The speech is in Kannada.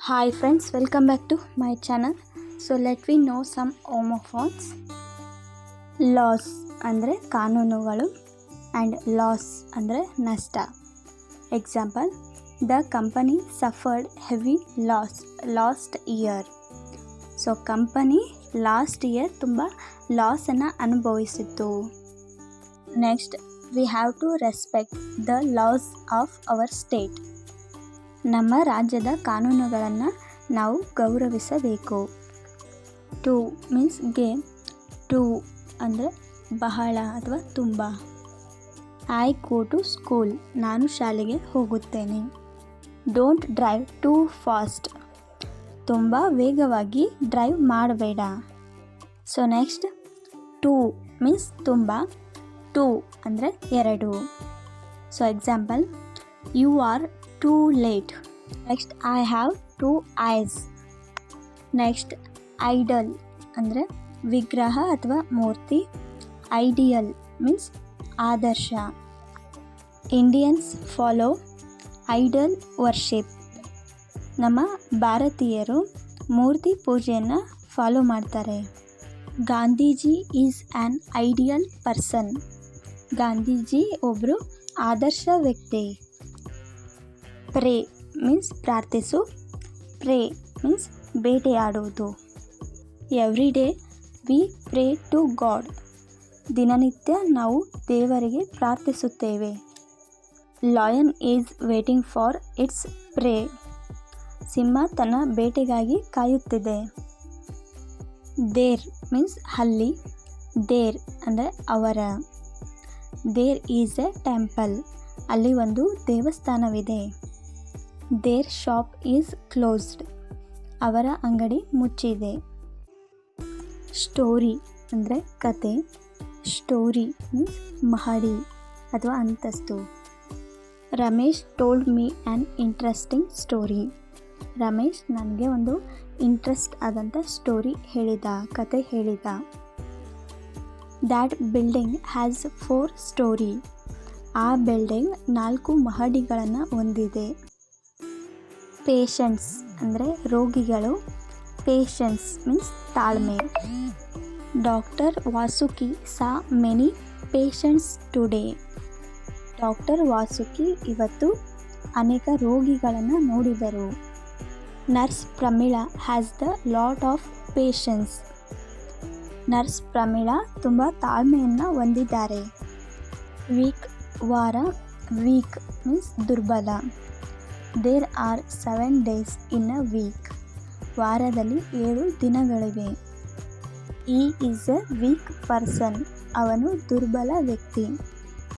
Hi friends, welcome back to my channel. So let me know some homophones. Laws ಅಂದರೆ ಕಾನೂನುಗಳು and loss ಅಂದರೆ ನಷ್ಟ. Example, the company suffered heavy loss last year. So company last year ತುಂಬ ಲಾಸನ್ನು ಅನುಭವಿಸಿತ್ತು. Next, we have to respect the laws of our state. ನಮ್ಮ ರಾಜ್ಯದ ಕಾನೂನುಗಳನ್ನು ನಾವು ಗೌರವಿಸಬೇಕು. ಟು ಮೀನ್ಸ್ ಗೇಮ್, ಟು ಅಂದರೆ ಬಹಳ ಅಥವಾ ತುಂಬ. ಐ ಗೋ ಟು ಸ್ಕೂಲ್, ನಾನು ಶಾಲೆಗೆ ಹೋಗುತ್ತೇನೆ. ಡೋಂಟ್ ಡ್ರೈವ್ ಟೂ ಫಾಸ್ಟ್, ತುಂಬ ವೇಗವಾಗಿ ಡ್ರೈವ್ ಮಾಡಬೇಡ. ಸೊ ನೆಕ್ಸ್ಟ್, ಟು ಮೀನ್ಸ್ ತುಂಬ, ಟು ಅಂದರೆ ಎರಡು. So example, you are too late. Next, I have two eyes. Next, idle ಅಂದರೆ ವಿಗ್ರಹ ಅಥವಾ ಮೂರ್ತಿ. ಐಡಿಯಲ್ ಮೀನ್ಸ್ ಆದರ್ಶ. Indians follow idle worship. ನಮ್ಮ ಭಾರತೀಯರು ಮೂರ್ತಿ ಪೂಜೆಯನ್ನು ಫಾಲೋ ಮಾಡ್ತಾರೆ. Gandhiji is an ideal person. Gandhiji ಒಬ್ಬರು ಆದರ್ಶ ವ್ಯಕ್ತಿ. ಪ್ರೇ ಮೀನ್ಸ್ ಪ್ರಾರ್ಥಿಸು. ಪ್ರೇ ಮೀನ್ಸ್ ಬೇಟೆಯಾಡುವುದು. Every day we pray to God. ದಿನನಿತ್ಯ ನಾವು ದೇವರಿಗೆ ಪ್ರಾರ್ಥಿಸುತ್ತೇವೆ. Lion is waiting for its prey. ಸಿಂಹ ತನ್ನ ಬೇಟೆಗಾಗಿ ಕಾಯುತ್ತಿದೆ. ದೇರ್ ಮೀನ್ಸ್ ಅಲ್ಲಿ. ದೇರ್ ಅಂದರೆ ಅವರ. There is a temple. ಅಲ್ಲಿ ಒಂದು ದೇವಸ್ಥಾನವಿದೆ. Their shop is closed. ಅವರ ಅಂಗಡಿ ಮುಚ್ಚಿದೆ. ಸ್ಟೋರಿ ಅಂದರೆ ಕತೆ. ಸ್ಟೋರಿ ಮೀನ್ಸ್ ಮಹಡಿ ಅಥವಾ ಅಂತಸ್ತು. Ramesh told me an interesting story. Ramesh ನನಗೆ ಒಂದು ಇಂಟ್ರೆಸ್ಟ್ ಆದಂಥ ಸ್ಟೋರಿ ಹೇಳಿದ, ಕತೆ ಹೇಳಿದ. That building has 4 storey. ಆ ಬಿಲ್ಡಿಂಗ್ 4 ಮಹಡಿಗಳನ್ನು ಹೊಂದಿದೆ. ಪೇಷಂಟ್ಸ್ ಅಂದರೆ ರೋಗಿಗಳು. ಪೇಷನ್ಸ್ ಮೀನ್ಸ್ ತಾಳ್ಮೆ. Doctor Vasuki saw many patients today. Doctor Vasuki ಇವತ್ತು ಅನೇಕ ರೋಗಿಗಳನ್ನು ನೋಡಿದರು. Nurse Pramila has the lot of patience. Nurse Pramila ತುಂಬ ತಾಳ್ಮೆಯನ್ನು ಹೊಂದಿದ್ದಾರೆ. ವೀಕ್ ವಾರ. ವೀಕ್ ಮೀನ್ಸ್ ದುರ್ಬಲ. There are 7 days in a week. ವಾರದಲ್ಲಿ 7 ದಿನಗಳಿವೆ. ಈ ಈಸ್ ಎ ವೀಕ್ ಪರ್ಸನ್. ಅವನು ದುರ್ಬಲ ವ್ಯಕ್ತಿ.